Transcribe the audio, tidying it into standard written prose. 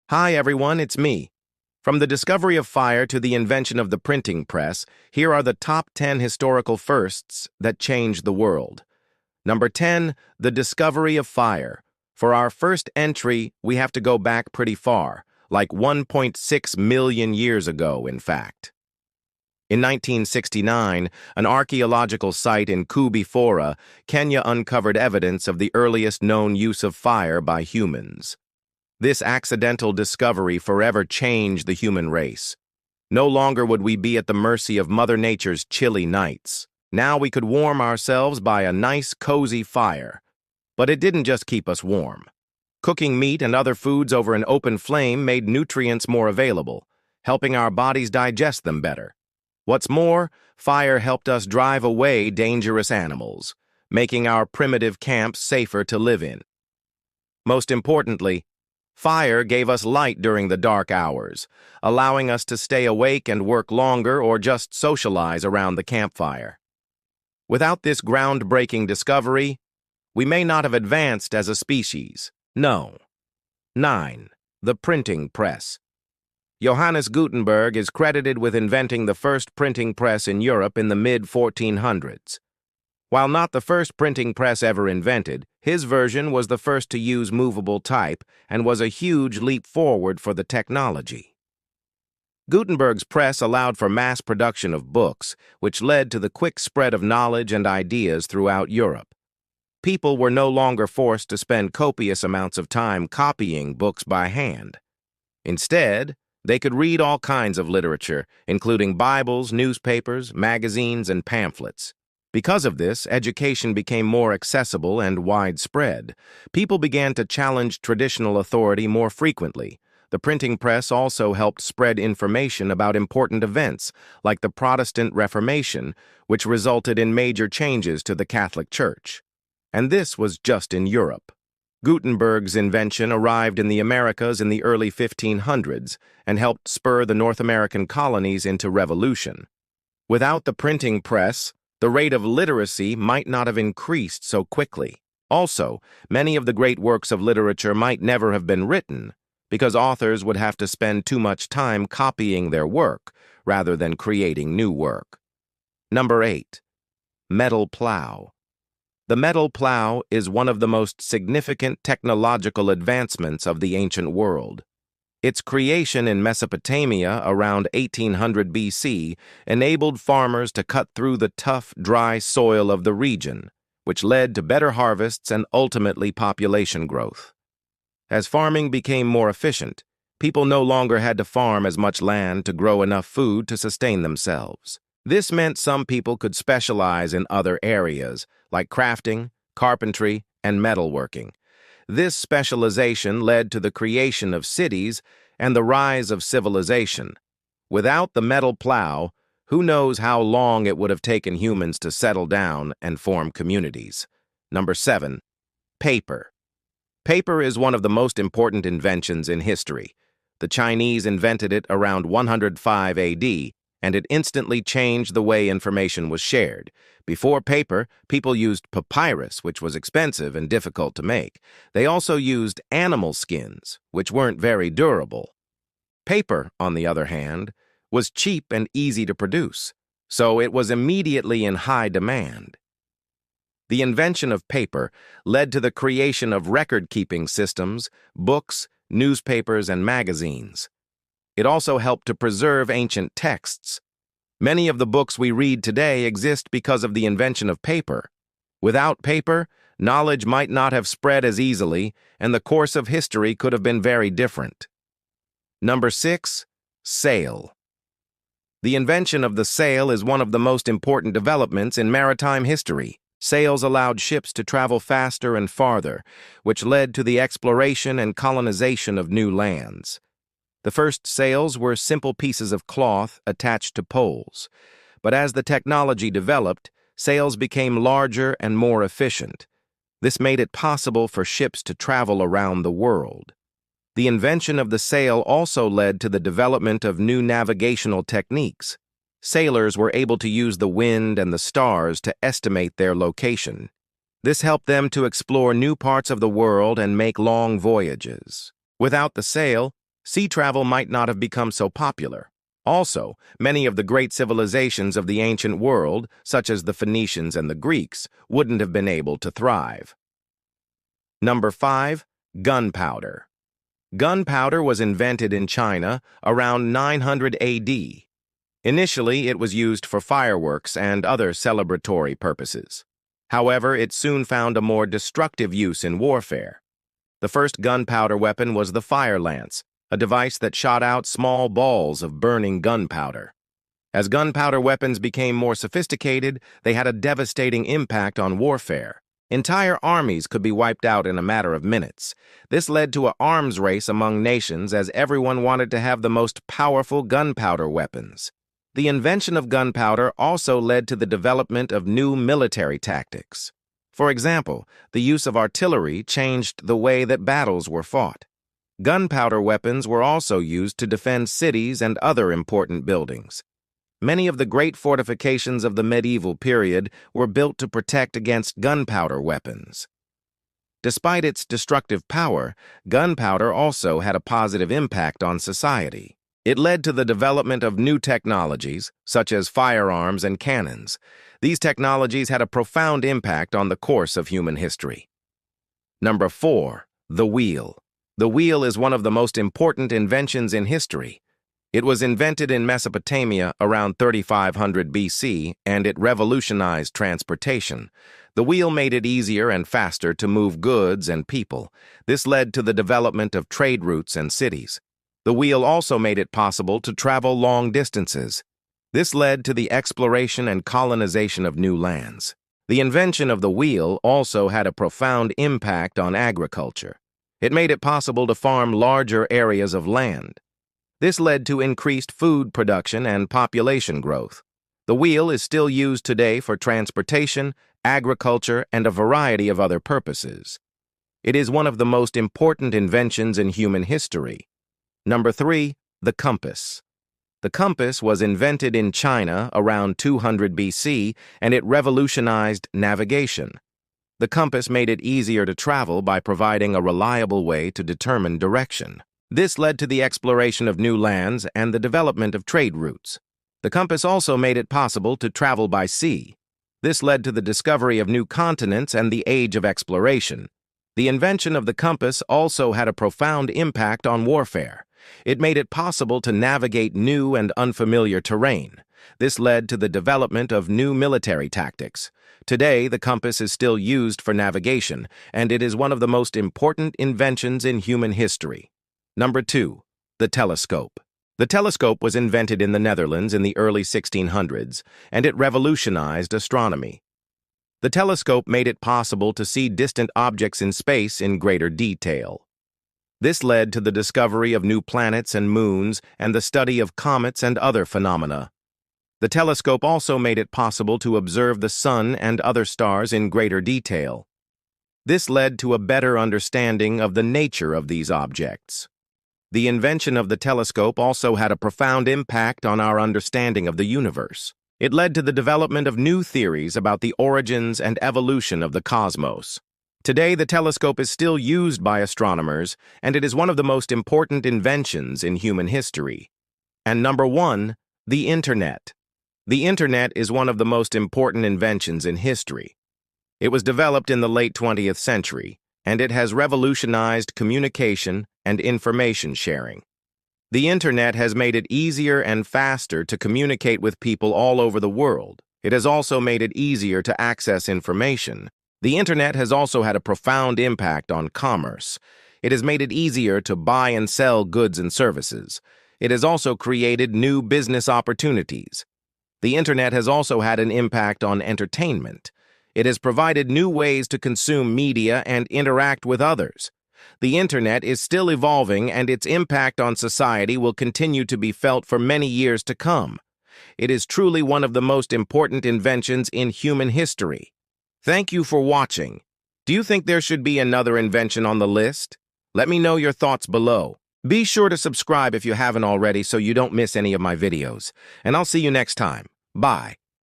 Hi everyone, it's me. From the discovery of fire to the invention of the printing press, here are the top 10 historical firsts that changed the world. Number 10, the discovery of fire. For our first entry, we have to go back pretty far, like 1.6 million years ago, in fact. In 1969, an archaeological site in Kubifora, Kenya uncovered evidence of the earliest known use of fire by humans. This accidental discovery forever changed the human race. No longer would we be at the mercy of Mother Nature's chilly nights. Now we could warm ourselves by a nice, cozy fire. But it didn't just keep us warm. Cooking meat and other foods over an open flame made nutrients more available, helping our bodies digest them better. What's more, fire helped us drive away dangerous animals, making our primitive camps safer to live in. Most importantly, fire gave us light during the dark hours, allowing us to stay awake and work longer or just socialize around the campfire. Without this groundbreaking discovery, we may not have advanced as a species. No. 9. The printing press. Johannes Gutenberg is credited with inventing the first printing press in Europe in the mid-1400s. While not the first printing press ever invented, his version was the first to use movable type and was a huge leap forward for the technology. Gutenberg's press allowed for mass production of books, which led to the quick spread of knowledge and ideas throughout Europe. People were no longer forced to spend copious amounts of time copying books by hand. Instead, they could read all kinds of literature, including Bibles, newspapers, magazines, and pamphlets. Because of this, education became more accessible and widespread. People began to challenge traditional authority more frequently. The printing press also helped spread information about important events, like the Protestant Reformation, which resulted in major changes to the Catholic Church. And this was just in Europe. Gutenberg's invention arrived in the Americas in the early 1500s and helped spur the North American colonies into revolution. Without the printing press, the rate of literacy might not have increased so quickly. Also, many of the great works of literature might never have been written, because authors would have to spend too much time copying their work rather than creating new work. Number 8. Metal plow. The metal plow is one of the most significant technological advancements of the ancient world. Its creation in Mesopotamia around 1800 BC enabled farmers to cut through the tough, dry soil of the region, which led to better harvests and ultimately population growth. As farming became more efficient, people no longer had to farm as much land to grow enough food to sustain themselves. This meant some people could specialize in other areas, like crafting, carpentry, and metalworking. This specialization led to the creation of cities and the rise of civilization. Without the metal plow, who knows how long it would have taken humans to settle down and form communities. Number 7. Paper. Paper is one of the most important inventions in history. The Chinese invented it around 105 AD, and it instantly changed the way information was shared. Before paper, people used papyrus, which was expensive and difficult to make. They also used animal skins, which weren't very durable. Paper, on the other hand, was cheap and easy to produce, so it was immediately in high demand. The invention of paper led to the creation of record-keeping systems, books, newspapers, and magazines. It also helped to preserve ancient texts. Many of the books we read today exist because of the invention of paper. Without paper, knowledge might not have spread as easily, and the course of history could have been very different. Number 6. Sail. The invention of the sail is one of the most important developments in maritime history. Sails allowed ships to travel faster and farther, which led to the exploration and colonization of new lands. The first sails were simple pieces of cloth attached to poles, but as the technology developed, sails became larger and more efficient. This made it possible for ships to travel around the world. The invention of the sail also led to the development of new navigational techniques. Sailors were able to use the wind and the stars to estimate their location. This helped them to explore new parts of the world and make long voyages. Without the sail, sea travel might not have become so popular. Also, many of the great civilizations of the ancient world, such as the Phoenicians and the Greeks, wouldn't have been able to thrive. Number 5. Gunpowder. Gunpowder was invented in China around 900 AD. Initially, it was used for fireworks and other celebratory purposes. However, it soon found a more destructive use in warfare. The first gunpowder weapon was the fire lance, a device that shot out small balls of burning gunpowder. As gunpowder weapons became more sophisticated, they had a devastating impact on warfare. Entire armies could be wiped out in a matter of minutes. This led to an arms race among nations as everyone wanted to have the most powerful gunpowder weapons. The invention of gunpowder also led to the development of new military tactics. For example, the use of artillery changed the way that battles were fought. Gunpowder weapons were also used to defend cities and other important buildings. Many of the great fortifications of the medieval period were built to protect against gunpowder weapons. Despite its destructive power, gunpowder also had a positive impact on society. It led to the development of new technologies, such as firearms and cannons. These technologies had a profound impact on the course of human history. Number 4. The wheel. The wheel is one of the most important inventions in history. It was invented in Mesopotamia around 3500 BC, and it revolutionized transportation. The wheel made it easier and faster to move goods and people. This led to the development of trade routes and cities. The wheel also made it possible to travel long distances. This led to the exploration and colonization of new lands. The invention of the wheel also had a profound impact on agriculture. It made it possible to farm larger areas of land. This led to increased food production and population growth. The wheel is still used today for transportation, agriculture, and a variety of other purposes. It is one of the most important inventions in human history. Number 3. The compass. The compass was invented in China around 200 BC, and it revolutionized navigation. The compass made it easier to travel by providing a reliable way to determine direction. This led to the exploration of new lands and the development of trade routes. The compass also made it possible to travel by sea. This led to the discovery of new continents and the age of exploration. The invention of the compass also had a profound impact on warfare. It made it possible to navigate new and unfamiliar terrain. This led to the development of new military tactics. Today, the compass is still used for navigation, and it is one of the most important inventions in human history. Number 2. The telescope. The telescope was invented in the Netherlands in the early 1600s, and it revolutionized astronomy. The telescope made it possible to see distant objects in space in greater detail. This led to the discovery of new planets and moons and the study of comets and other phenomena. The telescope also made it possible to observe the sun and other stars in greater detail. This led to a better understanding of the nature of these objects. The invention of the telescope also had a profound impact on our understanding of the universe. It led to the development of new theories about the origins and evolution of the cosmos. Today, the telescope is still used by astronomers, and it is one of the most important inventions in human history. And number 1, the Internet. The Internet is one of the most important inventions in history. It was developed in the late 20th century, and it has revolutionized communication and information sharing. The Internet has made it easier and faster to communicate with people all over the world. It has also made it easier to access information. The Internet has also had a profound impact on commerce. It has made it easier to buy and sell goods and services. It has also created new business opportunities. The Internet has also had an impact on entertainment. It has provided new ways to consume media and interact with others. The Internet is still evolving, and its impact on society will continue to be felt for many years to come. It is truly one of the most important inventions in human history. Thank you for watching. Do you think there should be another invention on the list? Let me know your thoughts below. Be sure to subscribe if you haven't already so you don't miss any of my videos. And I'll see you next time. Bye.